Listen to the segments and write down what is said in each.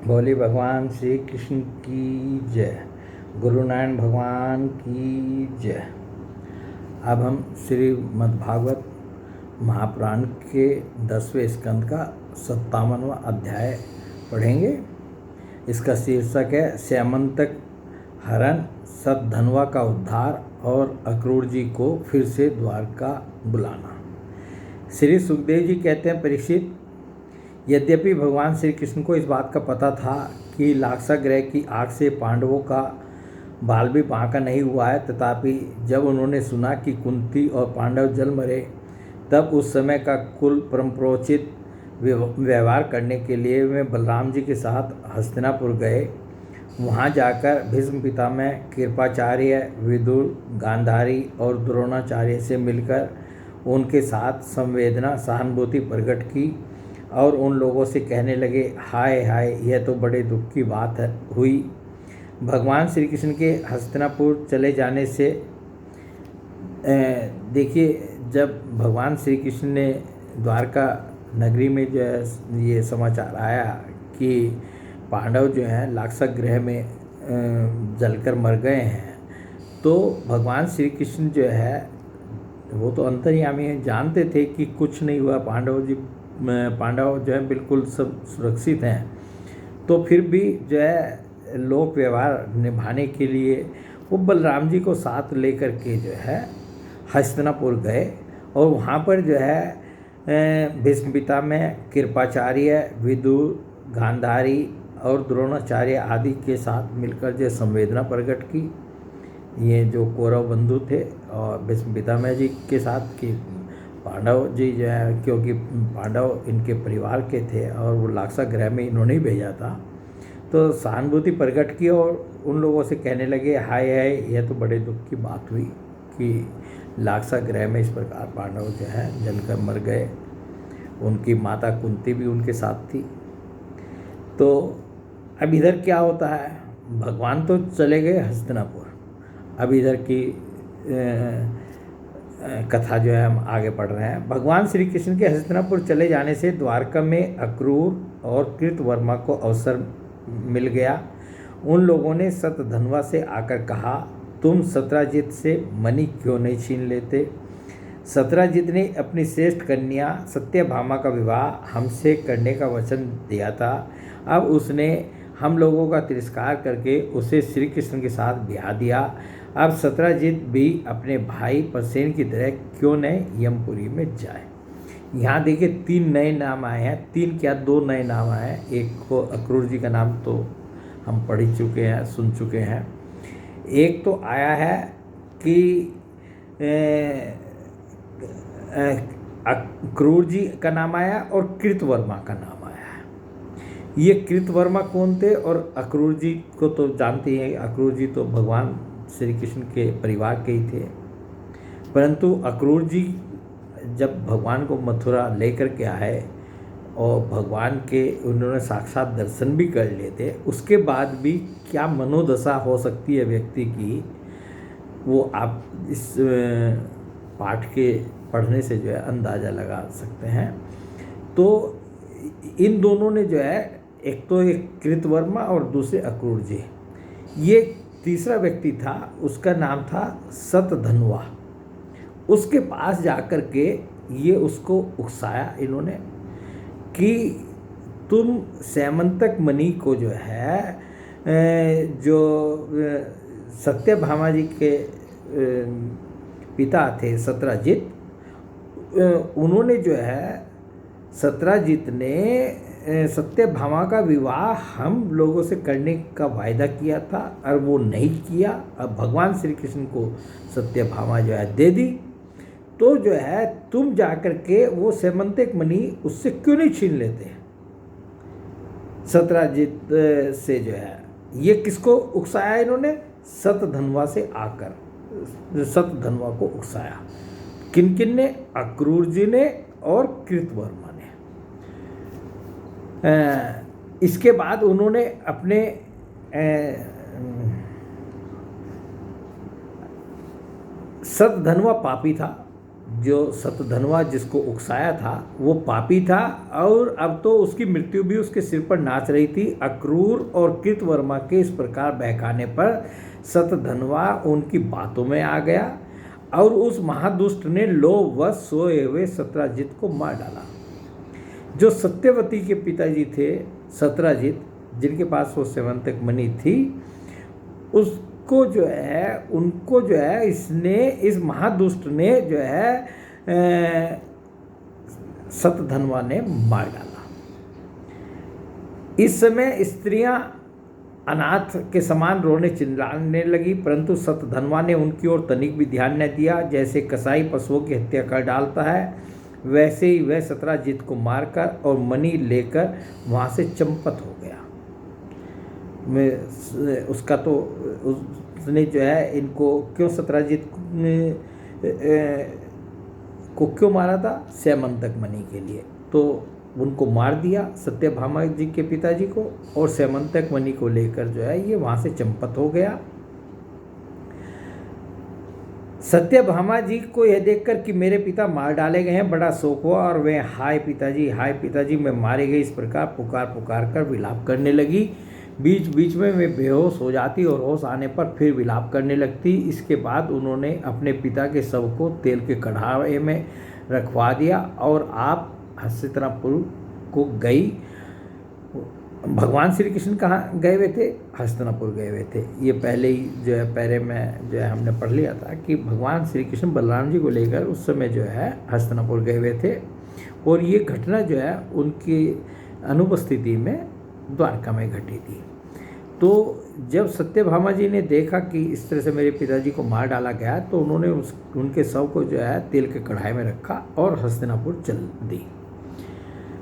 बोले भगवान श्री कृष्ण की जय। गुरु नारायण भगवान की जय। अब हम श्रीमद्भागवत महापुराण के 10वें स्कंद का 57वां अध्याय पढ़ेंगे। इसका शीर्षक है स्यमंतक हरण, सतधनवा का उद्धार और अक्रूर जी को फिर से द्वारका बुलाना। श्री सुखदेव जी कहते हैं, परीक्षित, यद्यपि भगवान श्री कृष्ण को इस बात का पता था कि लाक्षागृह की आग से पांडवों का बाल भी बांका नहीं हुआ है, तथापि जब उन्होंने सुना कि कुंती और पांडव जल मरे, तब उस समय का कुल परम्परोचित व्यवहार करने के लिए वे बलराम जी के साथ हस्तिनापुर गए। वहाँ जाकर भीष्म पितामह, कृपाचार्य, विदुर, गांधारी और द्रोणाचार्य से मिलकर उनके साथ संवेदना सहानुभूति प्रकट की और उन लोगों से कहने लगे, हाय हाय, यह तो बड़े दुख की बात हुई। भगवान श्री कृष्ण के हस्तिनापुर चले जाने से देखिए, जब भगवान श्री कृष्ण ने द्वारका नगरी में जो है ये समाचार आया कि पांडव जो हैं लाक्षागृह में जलकर मर गए हैं, तो भगवान श्री कृष्ण जो है वो तो अंतर्यामी हैं, जानते थे कि कुछ नहीं हुआ, पांडव जो है बिल्कुल सब सुरक्षित हैं। तो फिर भी जो है लोक व्यवहार निभाने के लिए वो बलराम जी को साथ लेकर के जो है हस्तिनापुर गए और वहाँ पर जो है भीष्म पितामह, कृपाचार्य, विदुर, गांधारी और द्रोणाचार्य आदि के साथ मिलकर जो संवेदना प्रकट की। ये जो कौरव बंधु थे और भीष्म पितामह जी के साथ कि पांडव जी जो है, क्योंकि पांडव इनके परिवार के थे और वो लाक्षागृह में इन्होंने ही भेजा था, तो सहानुभूति प्रकट की और उन लोगों से कहने लगे, हाय हाय, यह तो बड़े दुख की बात हुई कि लाक्षागृह में इस प्रकार पांडव जो है जलकर मर गए। उनकी माता कुंती भी उनके साथ थी। तो अब इधर क्या होता है, भगवान तो चले गए हस्तिनापुर। अब इधर की कथा जो है हम आगे पढ़ रहे हैं। भगवान श्री कृष्ण के हस्तिनापुर चले जाने से द्वारका में अक्रूर और कृतवर्मा को अवसर मिल गया। उन लोगों ने सतधनवा से आकर कहा, तुम सत्राजित से मणि क्यों नहीं छीन लेते? सत्राजित ने अपनी श्रेष्ठ कन्या सत्यभामा का विवाह हमसे करने का वचन दिया था। अब उसने हम लोगों का तिरस्कार करके उसे श्री कृष्ण के साथ ब्याह दिया। अब सत्राजित भी अपने भाई परसेन की तरह क्यों न यमपुरी में जाए। यहाँ देखिए 3 नए नाम आए हैं, 3 क्या 2 नए नाम आए हैं। एक को अक्रूर जी का नाम तो हम पढ़ ही चुके हैं, सुन चुके हैं। एक तो आया है कि अक्रूर जी का नाम आया और कृतवर्मा का नाम आया है। ये कृतवर्मा कौन थे? और अक्रूर जी को तो जानते हैं, अक्रूर जी तो भगवान श्री कृष्ण के परिवार के ही थे। परंतु अक्रूर जी जब भगवान को मथुरा लेकर के आए और भगवान के उन्होंने साक्षात दर्शन भी कर लिए थे, उसके बाद भी क्या मनोदशा हो सकती है व्यक्ति की, वो आप इस पाठ के पढ़ने से जो है अंदाज़ा लगा सकते हैं। तो इन दोनों ने जो है, एक तो एक कृतवर्मा और दूसरे अक्रूर जी, ये तीसरा व्यक्ति था, उसका नाम था सतधनवा। उसके पास जाकर के ये उसको उकसाया इन्होंने कि तुम स्यमंतक मणि को जो है, जो सत्यभामा जी के पिता थे सत्राजित, उन्होंने जो है, सत्राजित ने सत्यभामा का विवाह हम लोगों से करने का वायदा किया था और वो नहीं किया। अब भगवान श्री कृष्ण को सत्यभामा जो है दे दी, तो जो है तुम जाकर के वो स्यमंतक मणि उससे क्यों नहीं छीन लेते? सत्राजित से जो है, ये किसको उकसाया इन्होंने? सतधनवा से आकर सतधनवा को उकसाया। किन किन ने? अक्रूर जी ने और कृतवर्मा ने। इसके बाद उन्होंने अपने सतधनवा पापी था, जो सतधनवा जिसको उकसाया था वो पापी था, और अब तो उसकी मृत्यु भी उसके सिर पर नाच रही थी। अक्रूर और कृतवर्मा के इस प्रकार बहकाने पर सतधनवा उनकी बातों में आ गया और उस महादुष्ट ने लोभवश सोए हुए सत्राजित को मार डाला। जो सत्यवती के पिताजी थे सत्राजित, जिनके पास वो सेवंतक मणि थी, उनको जो है उनको जो है इस महादुष्ट ने जो है सतधनवा ने मार डाला। इस समय स्त्रियां अनाथ के समान रोने चिल्लाने लगी, परंतु सतधनवा ने उनकी ओर तनिक भी ध्यान न दिया। जैसे कसाई पशुओं की हत्या कर डालता है, वैसे ही वह सत्राजित को मारकर और मणि लेकर वहाँ से चंपत हो गया। उसका तो उसने जो है इनको क्यों सत्राजित को क्यों मारा था? सैमंतक मणि के लिए। तो उनको मार दिया सत्यभामा जी के पिताजी को, और सैमंतक मणि को लेकर जो है ये वहाँ से चंपत हो गया। सत्यभामा जी को यह देखकर कि मेरे पिता मार डाले गए हैं बड़ा शोक हुआ, और वे हाय पिताजी मैं मारे गए इस प्रकार पुकार पुकार कर विलाप करने लगी। बीच बीच में वे बेहोश हो जाती और होश आने पर फिर विलाप करने लगती। इसके बाद उन्होंने अपने पिता के शव को तेल के कढ़ाई में रखवा दिया और आप हस्तिनापुर को गई। भगवान श्री कृष्ण कहाँ गए हुए थे? हस्तिनापुर गए हुए थे। ये पहले ही जो है पहले में जो है हमने पढ़ लिया था कि भगवान श्री कृष्ण बलराम जी को लेकर उस समय जो है हस्तिनापुर गए हुए थे, और ये घटना जो है उनकी अनुपस्थिति में द्वारका में घटी थी। तो जब सत्यभामा जी ने देखा कि इस तरह से मेरे पिताजी को मार डाला गया, तो उन्होंने उनके शव को जो है तेल के कढ़ाई में रखा और हस्तिनापुर चल दी।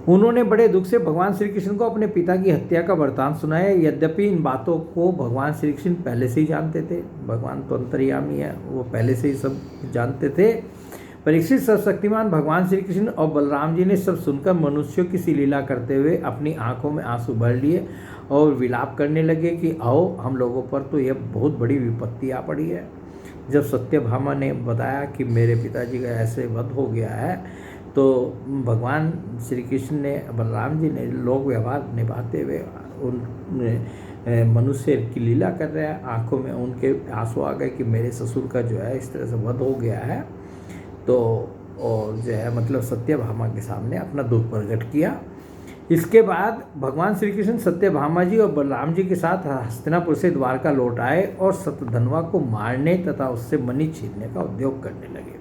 उन्होंने बड़े दुख से भगवान श्री कृष्ण को अपने पिता की हत्या का वृतांत सुनाया। यद्यपि इन बातों को भगवान श्री कृष्ण पहले से ही जानते थे, भगवान तो अंतर्यामी है, वो पहले से ही सब जानते थे। परीक्षित सर्वशक्तिमान भगवान श्री कृष्ण और बलराम जी ने सब सुनकर मनुष्यों की सी लीला करते हुए अपनी आंखों में आंसू भर लिए और विलाप करने लगे कि आओ, हम लोगों पर तो यह बहुत बड़ी विपत्ति आ पड़ी है। जब सत्यभामा ने बताया कि मेरे पिताजी का ऐसे वध हो गया है, तो भगवान श्री कृष्ण ने, बलराम जी ने लोक व्यवहार निभाते हुए उन मनुष्य की लीला कर रहे हैं, आंखों में उनके आंसू आ गए कि मेरे ससुर का जो है इस तरह से वध हो गया है। तो और जो है मतलब सत्यभामा के सामने अपना दुख प्रकट किया। इसके बाद भगवान श्री कृष्ण सत्यभामा जी और बलराम जी के साथ हस्तिनापुर से द्वारका लौट आए और सतधनवा को मारने तथा उससे मणि छीनने का उद्योग करने लगे।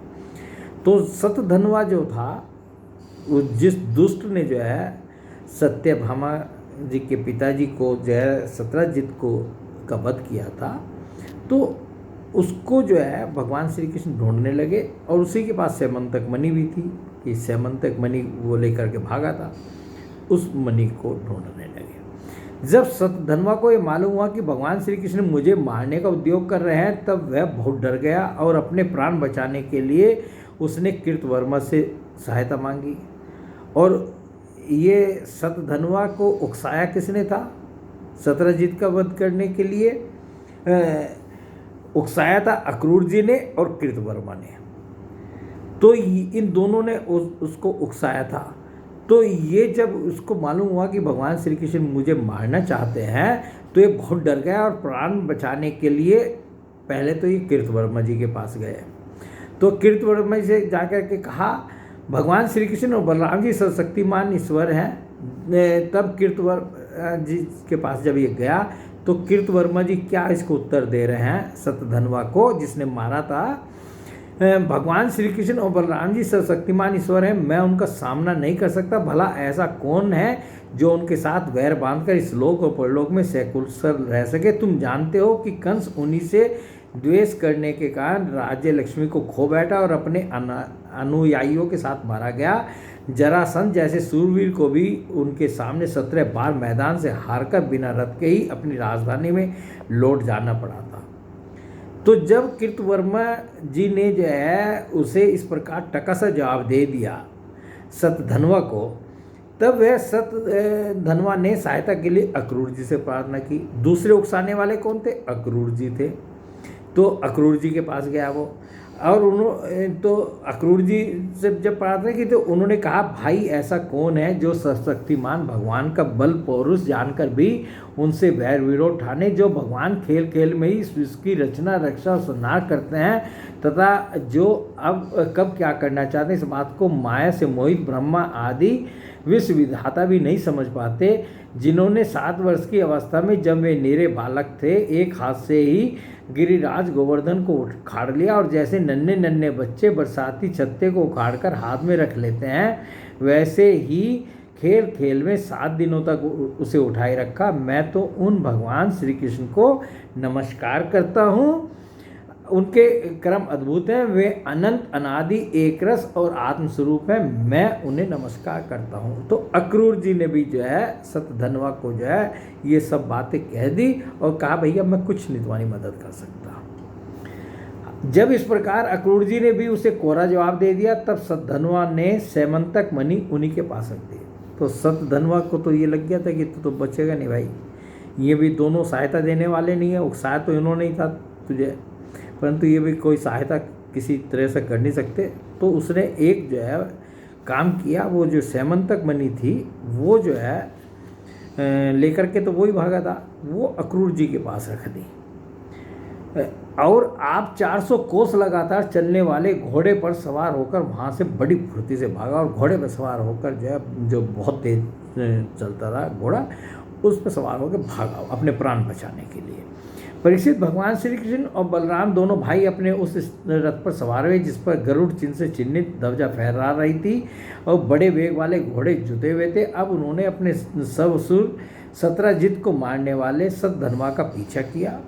तो सतधनवा जो था, वो जिस दुष्ट ने जो है सत्यभामा जी के पिताजी को जो है सत्राजित को का वध किया था, तो उसको जो है भगवान श्री कृष्ण ढूंढने लगे, और उसी के पास सैमंतक मणि भी थी कि सैमंतक मणि वो लेकर के भागा था, उस मणि को ढूंढने लगे। जब सतधनवा को ये मालूम हुआ कि भगवान श्री कृष्ण मुझे मारने का उद्योग कर रहे हैं, तब वह बहुत डर गया और अपने प्राण बचाने के लिए उसने कृतवर्मा से सहायता मांगी। और ये सतधनवा को उकसाया किसने था? सत्राजित का वध करने के लिए उकसाया था अक्रूर जी ने और कृतवर्मा ने। तो इन दोनों ने उसको उकसाया था। तो ये जब उसको मालूम हुआ कि भगवान श्री कृष्ण मुझे मारना चाहते हैं, तो ये बहुत डर गया और प्राण बचाने के लिए पहले तो ये कृतवर्मा जी के पास गए। तो कृतवर्मा जी से जाकर के कहा, भगवान श्री कृष्ण और बलराम जी सर्वशक्तिमान ईश्वर हैं। तब कृतवर्मा जी के पास जब ये गया, तो कृतवर्मा जी क्या इसको उत्तर दे रहे हैं सतधनवा को, जिसने मारा था? भगवान श्री कृष्ण और बलराम जी सर्वशक्तिमान ईश्वर हैं, मैं उनका सामना नहीं कर सकता। भला ऐसा कौन है जो उनके साथ वैर बांधकर इस लोक और परलोक में सकुशल रह सके? तुम जानते हो कि कंस उन्हीं से द्वेष करने के कारण राज्य लक्ष्मी को खो बैठा और अपने अनुयायियों के साथ मारा गया। जरासंध जैसे सूरवीर को भी उनके सामने 17 बार मैदान से हारकर बिना रथ के ही अपनी राजधानी में लौट जाना पड़ा था। तो जब कृतवर्मा जी ने जो है उसे इस प्रकार टका सा जवाब दे दिया सतधनवा को, तब वह सतधनवा ने सहायता के लिए अक्रूर जी से प्रार्थना की। दूसरे उकसाने वाले कौन थे? अक्रूर जी थे। तो अक्रूर जी के पास गया वो। और उन्होंने तो अक्रूर जी से जब प्रार्थना की तो उन्होंने कहा, भाई ऐसा कौन है जो सर्वशक्तिमान भगवान का बल पौरुष जानकर भी उनसे वैर विरोध ठाने, जो भगवान खेल खेल में ही इस विश्व की रचना रक्षा और संहार करते हैं तथा जो अब कब क्या करना चाहते हैं इस बात को माया से मोहित ब्रह्मा आदि विश्व विधाता भी नहीं समझ पाते, जिन्होंने 7 वर्ष की अवस्था में जब वे नीरे बालक थे एक हाथ से ही गिरिराज गोवर्धन को उखाड़ लिया, और जैसे नन्हे नन्हे बच्चे बरसाती छत्ते को उखाड़कर हाथ में रख लेते हैं वैसे ही खेल खेल में 7 दिनों तक उसे उठाए रखा। मैं तो उन भगवान श्री कृष्ण को नमस्कार करता हूँ, उनके कर्म अद्भुत हैं, वे अनंत अनादि एक रस और आत्मस्वरूप हैं, मैं उन्हें नमस्कार करता हूँ। तो अक्रूर जी ने भी जो है सतधनवा को जो है ये सब बातें कह दी और कहा, भैया मैं कुछ नहीं तुम्हारी मदद कर सकता। जब इस प्रकार अक्रूर जी ने भी उसे कोरा जवाब दे दिया, तब सतधनवा ने सैमंतक मणि उन्हीं के पास रख दिए। तो सतधनवा को तो ये लग गया था कि तो बचेगा नहीं भाई, ये भी दोनों सहायता देने वाले नहीं है, उकसाया तो इन्होंने ही था तुझे, परंतु ये भी कोई सहायता किसी तरह से कर नहीं सकते। तो उसने एक जो है काम किया, वो जो सैमंतक मणि थी वो जो है लेकर के तो वही भागा था, वो अक्रूर जी के पास रख दी। और आप 400 कोस लगातार चलने वाले घोड़े पर सवार होकर वहाँ से बड़ी फुर्ती से भागा, और घोड़े पर सवार होकर जो है जो बहुत तेज चलता था घोड़ा, उस पर सवार होकर भागा अपने प्राण बचाने के लिए। परीक्षित, भगवान श्री कृष्ण और बलराम दोनों भाई अपने उस रथ पर सवार हुए जिस पर गरुड़ चिन्ह से चिन्हित ध्वजा फहरा रही थी और बड़े वेग वाले घोड़े जुते हुए थे। अब उन्होंने अपने सवसुर सत्रजित को मारने वाले सतधनवा का पीछा किया।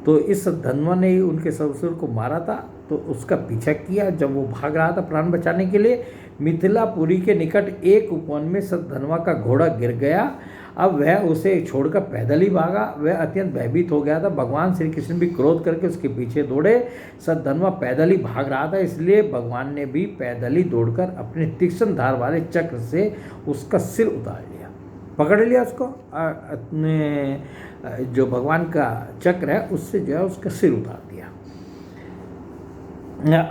तो इस सतधनवा ने ही उनके सवसुर को मारा था, तो उसका पीछा किया। जब वो भाग रहा था प्राण बचाने के लिए, मिथिलापुरी के निकट एक उपवन में सतधनवा का घोड़ा गिर गया। अब वह उसे छोड़कर पैदल ही भागा, वह अत्यंत भयभीत हो गया था। भगवान श्री कृष्ण भी क्रोध करके उसके पीछे दौड़े। सतधनवा पैदल ही भाग रहा था, इसलिए भगवान ने भी पैदल ही दौड़कर अपने तीक्ष्ण धार वाले चक्र से उसका सिर उतार लिया, पकड़ लिया उसको, अपने जो भगवान का चक्र है उससे जो है उसका सिर उतार दिया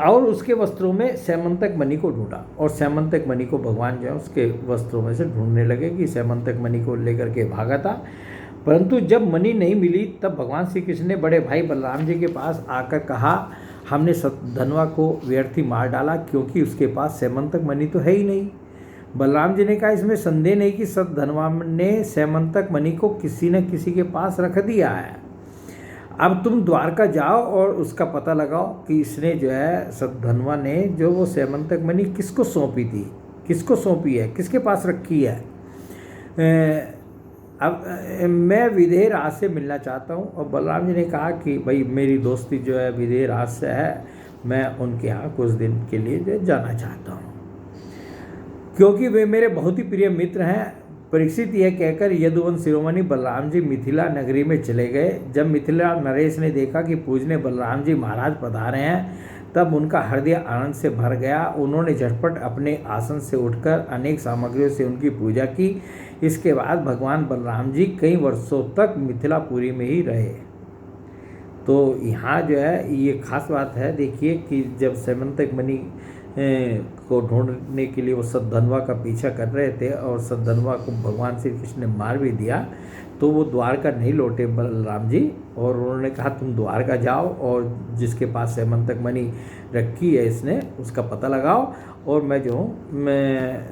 और उसके वस्त्रों में सैमंतक मणि को ढूंढा। और सैमंतक मणि को भगवान जो है उसके वस्त्रों में से ढूंढने लगे कि सैमंतक मणि को लेकर के भागा था। परंतु जब मणि नहीं मिली तब भगवान श्री कृष्ण ने बड़े भाई बलराम जी के पास आकर कहा, हमने सतधनवा को व्यर्थ ही मार डाला क्योंकि उसके पास सैमंतक मणि तो है ही नहीं। बलराम जी ने कहा, इसमें संदेह नहीं कि सतधनवा ने सैमंतक मणि को किसी न किसी के पास रख दिया है। अब तुम द्वारका जाओ और उसका पता लगाओ कि इसने जो है सतधनवा ने जो वो सैमंतक मणि किसको सौंपी थी, किसको सौंपी है, किसके पास रखी है। अब मैं विदेह राज से मिलना चाहता हूँ। और बलराम जी ने कहा कि भाई मेरी दोस्ती जो है विदेह राज से है, मैं उनके यहाँ कुछ दिन के लिए जो जाना चाहता हूँ क्योंकि वे मेरे बहुत ही प्रिय मित्र हैं। परीक्षित यह कहकर यदुवंश शिरोमणि बलराम जी मिथिला नगरी में चले गए। जब मिथिला नरेश ने देखा कि पूजने बलराम जी महाराज पधारे हैं तब उनका हृदय आनंद से भर गया। उन्होंने झटपट अपने आसन से उठकर अनेक सामग्रियों से उनकी पूजा की। इसके बाद भगवान बलराम जी कई वर्षों तक मिथिलापुरी में ही रहे। तो यहाँ जो है ये खास बात है, देखिए कि जब सैमंतक मणि को ढूंढने के लिए वो सतधनवा का पीछा कर रहे थे और सतधनवा को भगवान श्री कृष्ण ने मार भी दिया, तो वो द्वारका नहीं लौटे बलराम जी, और उन्होंने कहा तुम द्वारका जाओ और जिसके पास सैमंतक मणि रखी है इसने उसका पता लगाओ, और मैं जो हूँ मैं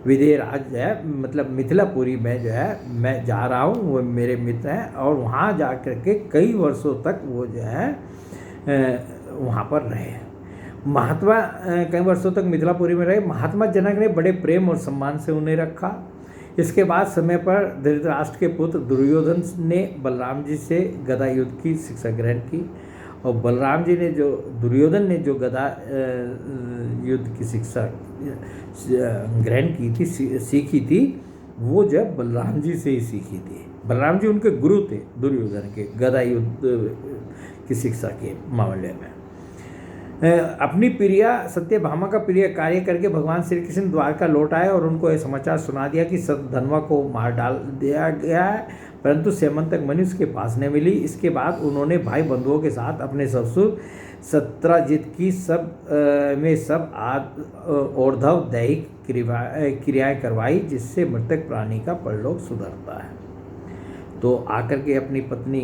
विदेह राज है मतलब मिथिलापुरी में जो है मैं जा रहा हूँ, वो मेरे मित्र हैं। और वहाँ जा कर के कई वर्षों तक वो जो है वहाँ पर रहे। महात्मा कई वर्षों तक मिथिलापुरी में रहे। महात्मा जनक ने बड़े प्रेम और सम्मान से उन्हें रखा। इसके बाद समय पर धृतराष्ट्र के पुत्र दुर्योधन ने बलराम जी से गदा युद्ध की शिक्षा ग्रहण की, और बलराम जी ने जो दुर्योधन ने जो गदा युद्ध की शिक्षा ग्रहण की थी, सीखी थी, वो जब बलराम जी से ही सीखी थी। बलराम जी उनके गुरु थे दुर्योधन के गदा युद्ध की शिक्षा के मामले में। अपनी प्रिया सत्यभामा का प्रिय कार्य करके भगवान श्री कृष्ण द्वारका लौट आए और उनको यह समाचार सुना दिया कि सतधनवा को मार डाल दिया गया है। परंतु सेमंतक मणि उसके पास नहीं मिली। इसके बाद उन्होंने भाई बंधुओं के साथ अपने ससुर सत्राजित की सब और्ध्व दैहिक क्रियाएं करवाई, जिससे मृतक प्राणी का परलोक सुधरता है। तो आकर के अपनी पत्नी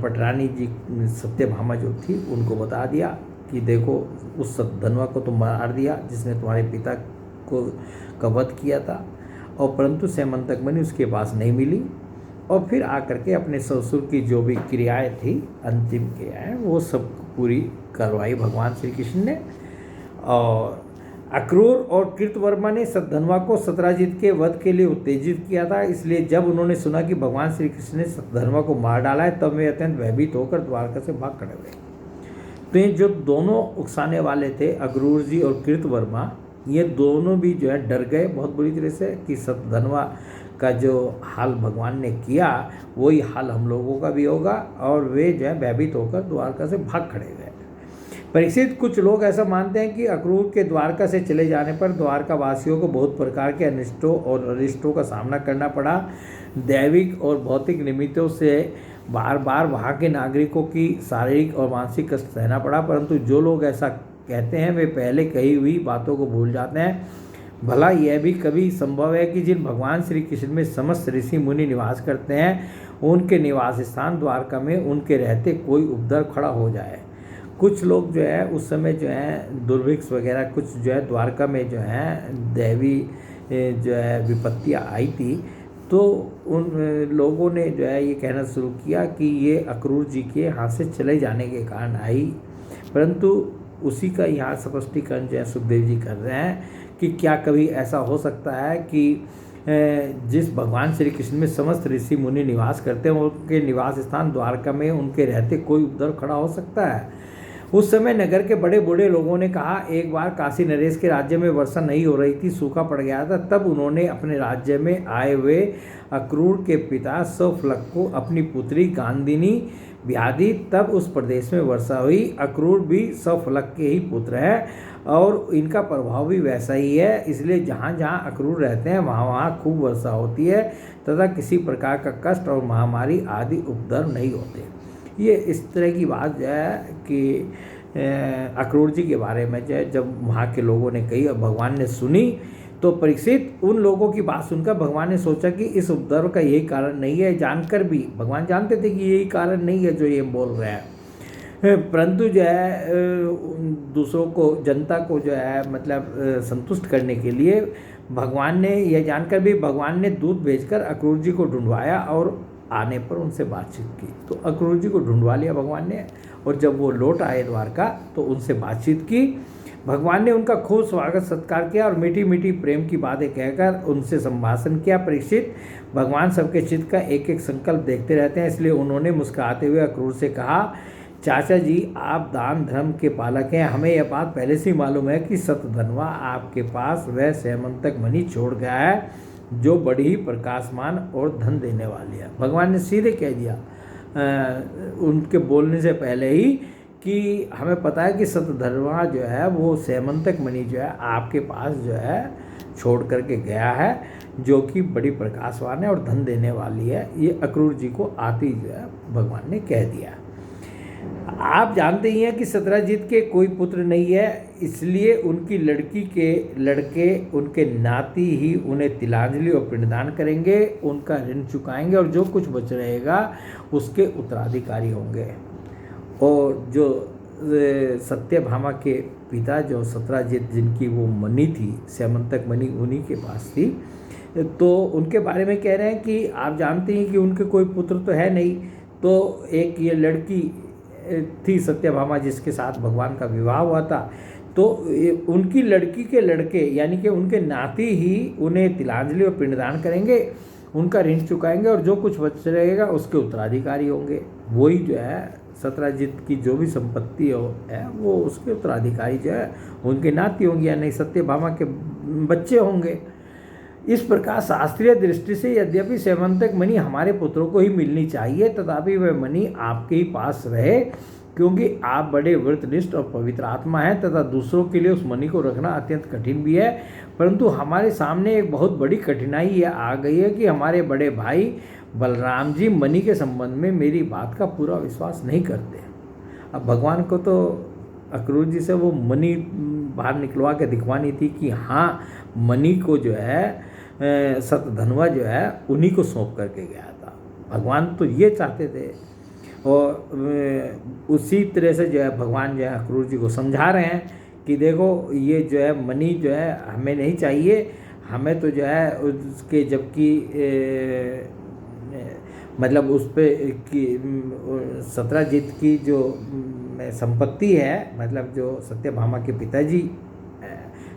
पटरानी जी सत्यभामा जो थी उनको बता दिया कि देखो उस सतधनवा को तुम मार दिया जिसने तुम्हारे पिता को का वध किया था, और परंतु सेमंतक मणि उसके पास नहीं मिली। और फिर आकर के अपने ससुर की जो भी क्रियाएं थी, अंतिम क्रियाएं, वो सब पूरी करवाई भगवान श्री कृष्ण ने। और अक्रूर और कृतवर्मा ने सतधनवा को सत्राजित के वध के लिए उत्तेजित किया था। इसलिए जब उन्होंने सुना कि भगवान श्री कृष्ण ने सतधनवा को मार डाला है, तब वे अत्यंत भयभीत होकर द्वारका से भाग खड़े हुए। तो ये जो दोनों उकसाने वाले थे, अक्रूर जी और कृतवर्मा, ये दोनों भी जो है डर गए बहुत बुरी तरह से कि सतधनवा का जो हाल भगवान ने किया वही हाल हम लोगों का भी होगा, और वे जो है भयभीत होकर द्वारका से भाग खड़े गए। परीक्षित, कुछ लोग ऐसा मानते हैं कि अक्रूर के द्वारका से चले जाने पर द्वारका वासियों को बहुत प्रकार के अनिष्टों और अरिष्टों का सामना करना पड़ा। दैविक और भौतिक निमित्तों से बार बार वहाँ के नागरिकों की शारीरिक और मानसिक कष्ट सहना पड़ा। परंतु जो लोग ऐसा कहते हैं वे पहले कही हुई बातों को भूल जाते हैं। भला यह भी कभी संभव है कि जिन भगवान श्री कृष्ण में समस्त ऋषि मुनि निवास करते हैं, उनके निवास स्थान द्वारका में उनके रहते कोई उपद्रव खड़ा हो जाए। कुछ लोग जो है उस समय जो है दुर्भिक्ष वगैरह कुछ जो है द्वारका में जो है दैवी जो है विपत्तियाँ आई थी, तो उन लोगों ने जो है ये कहना शुरू किया कि ये अक्रूर जी के हाथ से चले जाने के कारण आई। परंतु उसी का यहाँ स्पष्टीकरण जो है सुखदेव जी कर रहे हैं कि क्या कभी ऐसा हो सकता है कि जिस भगवान श्री कृष्ण में समस्त ऋषि मुनि निवास करते हैं, उनके निवास स्थान द्वारका में उनके रहते कोई उपद्रव खड़ा हो सकता है। उस समय नगर के बड़े बूढ़े लोगों ने कहा, एक बार काशी नरेश के राज्य में वर्षा नहीं हो रही थी, सूखा पड़ गया था। तब उन्होंने अपने राज्य में आए हुए अक्रूर के पिता सौफलक को अपनी पुत्री गांधिनी ब्याह दी। तब उस प्रदेश में वर्षा हुई। अक्रूर भी सौफलक के ही पुत्र हैं और इनका प्रभाव भी वैसा ही है। इसलिए जहाँ जहाँ अक्रूर रहते हैं वहाँ वहाँ खूब वर्षा होती है तथा किसी प्रकार का कष्ट और महामारी आदि उपद्रव नहीं होते। ये इस तरह की बात जो है कि अक्रूर जी के बारे में जो है जब वहाँ के लोगों ने कही और भगवान ने सुनी, तो परीक्षित उन लोगों की बात सुनकर भगवान ने सोचा कि इस उपद्रव का यही कारण नहीं है। जानकर भी भगवान जानते थे कि यही कारण नहीं है जो ये बोल रहे हैं, परंतु जो है दूसरों को, जनता को जो है मतलब संतुष्ट करने के लिए भगवान ने यह जानकर भी भगवान ने दूत भेजकर अक्रूर जी को ढूंढवाया और आने पर उनसे बातचीत की। तो अक्रूर जी को ढूंढवा लिया भगवान ने, और जब वो लौट आए द्वारका तो उनसे बातचीत की। भगवान ने उनका खूब स्वागत सत्कार किया और मीठी मीठी प्रेम की बातें कहकर उनसे संभाषण किया। परीक्षित, भगवान सबके चित्त का एक एक संकल्प देखते रहते हैं, इसलिए उन्होंने मुस्कुराते हुए अक्रूर से कहा, चाचा जी आप दान धर्म के पालक हैं। हमें यह बात पहले से ही मालूम है कि सतधनवा आपके पास वह सेमंतक मणि छोड़ गया है जो बड़ी ही प्रकाशमान और धन देने वाली है। भगवान ने सीधे कह दिया उनके बोलने से पहले ही कि हमें पता है कि सतधनवा जो है वो सेमंतक मणि जो है आपके पास जो है छोड़ करके गया है, जो कि बड़ी प्रकाशवान है और धन देने वाली है। ये अक्रूर जी को आते ही जो है भगवान ने कह दिया। आप जानते ही हैं कि सत्राजित के कोई पुत्र नहीं है, इसलिए उनकी लड़की के लड़के उनके नाती ही उन्हें तिलांजलि और पिंडदान करेंगे, उनका ऋण चुकाएंगे और जो कुछ बच रहेगा उसके उत्तराधिकारी होंगे। और जो सत्यभामा के पिता जो सत्राजित जिनकी वो मणि थी, सेमंतक मणि उन्हीं के पास थी, तो उनके बारे में कह रहे हैं कि आप जानते हैं कि उनके कोई पुत्र तो है नहीं। तो एक ये लड़की थी सत्यभामा जिसके साथ भगवान का विवाह हुआ था, तो उनकी लड़की के लड़के यानी कि उनके नाती ही उन्हें तिलांजलि और पिंडदान करेंगे, उनका ऋण चुकाएंगे और जो कुछ बच रहेगा उसके उत्तराधिकारी होंगे। वही जो है सत्राजित की जो भी संपत्ति है वो उसके उत्तराधिकारी जो है उनके नाती होंगे, यानी सत्यभामा के बच्चे होंगे। इस प्रकार शास्त्रीय दृष्टि से यद्यपि सेमंतक मणि हमारे पुत्रों को ही मिलनी चाहिए, तथापि वह मणि आपके ही पास रहे, क्योंकि आप बड़े व्रतनिष्ठ और पवित्र आत्मा हैं तथा दूसरों के लिए उस मणि को रखना अत्यंत कठिन भी है। परंतु हमारे सामने एक बहुत बड़ी कठिनाई यह आ गई है कि हमारे बड़े भाई बलराम जी मणि के संबंध में मेरी बात का पूरा विश्वास नहीं करते। अब भगवान को तो अक्रूर जी से वो मणि बाहर निकलवा के दिखवानी थी कि हाँ, मणि को जो है सतधनवा जो है उन्हीं को सौंप करके गया था। भगवान तो ये चाहते थे। और उसी तरह से जो है भगवान जो है अक्रूर जी को समझा रहे हैं कि देखो, ये जो है मणि जो है हमें नहीं चाहिए, हमें तो जो है उसके, जबकि मतलब उस पर की सत्यजीत की जो संपत्ति है, मतलब जो सत्यभामा के पिताजी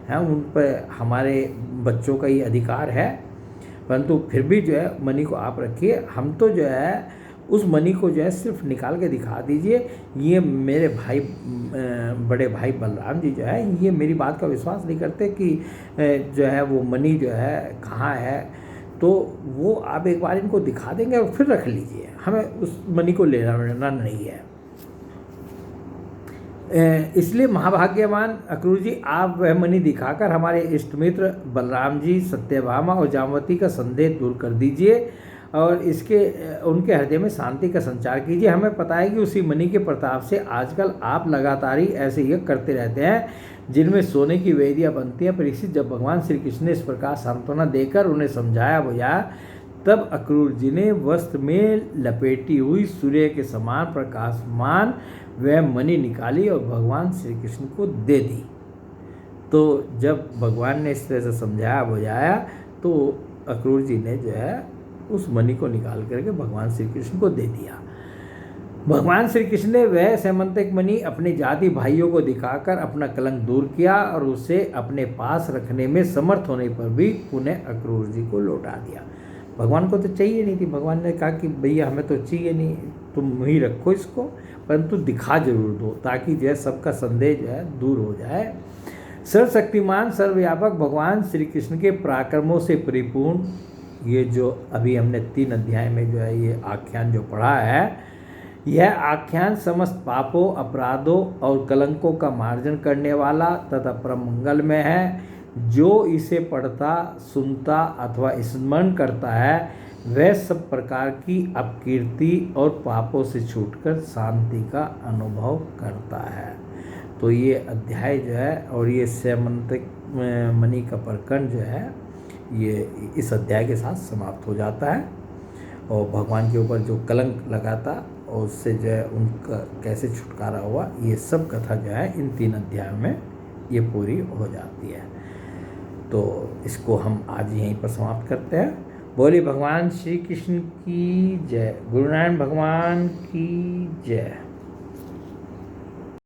हैं, उन पर हमारे बच्चों का ही अधिकार है, परंतु फिर भी जो है मणि को आप रखिए। हम तो जो है उस मणि को जो है सिर्फ निकाल के दिखा दीजिए। ये मेरे भाई, बड़े भाई बलराम जी जो है, ये मेरी बात का विश्वास नहीं करते कि जो है वो मणि जो है कहाँ है, तो वो आप एक बार इनको दिखा देंगे और फिर रख लीजिए, हमें उस मणि को लेना नहीं है। इसलिए महाभाग्यवान अक्रूर जी, आप वह मणि दिखाकर हमारे इष्ट मित्र बलराम जी, सत्यभामा और जामवती का संदेह दूर कर दीजिए और उनके हृदय में शांति का संचार कीजिए। हमें पता है कि उसी मणि के प्रताप से आजकल आप लगातार ही ऐसे यज्ञ करते रहते हैं जिनमें सोने की वेदियाँ बनती हैं। परीक्षित, जब भगवान श्री कृष्ण ने इस प्रकार सांत्वना देकर उन्हें समझाया बुझाया, तब अक्रूर जी ने वस्त्र में लपेटी हुई सूर्य के समान प्रकाशमान वह मणि निकाली और भगवान श्री कृष्ण को दे दी। तो जब भगवान ने इस तरह से समझाया बुझाया, तो अक्रूर जी ने जो है उस मणि को निकाल करके भगवान श्री कृष्ण को दे दिया। भगवान श्री कृष्ण ने वह सैमंतिक मणि अपने जाति भाइयों को दिखाकर अपना कलंक दूर किया और उसे अपने पास रखने में समर्थ होने पर भी पुनः अक्रूर जी को लौटा दिया। भगवान को तो चाहिए नहीं थी, भगवान ने कहा कि भैया हमें तो चाहिए नहीं, तुम ही रखो इसको, परंतु दिखा जरूर दो, ताकि जो है सबका संदेह जो है दूर हो जाए। सर्वशक्तिमान सर्वव्यापक भगवान श्री कृष्ण के पराक्रमों से परिपूर्ण ये जो अभी हमने 3 अध्याय में जो है ये आख्यान जो पढ़ा है, यह आख्यान समस्त पापों, अपराधों और कलंकों का मार्जन करने वाला तथा परम मंगलमय है। जो इसे पढ़ता, सुनता अथवा स्मरण करता है, वह सब प्रकार की अपकीर्ति और पापों से छूटकर शांति का अनुभव करता है। तो ये अध्याय जो है और ये सैमंतिक मणि का प्रकरण जो है, ये इस अध्याय के साथ समाप्त हो जाता है। और भगवान के ऊपर जो कलंक लगा था और उससे जो है उनका कैसे छुटकारा हुआ, ये सब कथा जो है इन 3 अध्यायों में ये पूरी हो जाती है। तो इसको हम आज यहीं पर समाप्त करते हैं। बोलिए भगवान श्री कृष्ण की जय, गुरु नारायण भगवान की जय।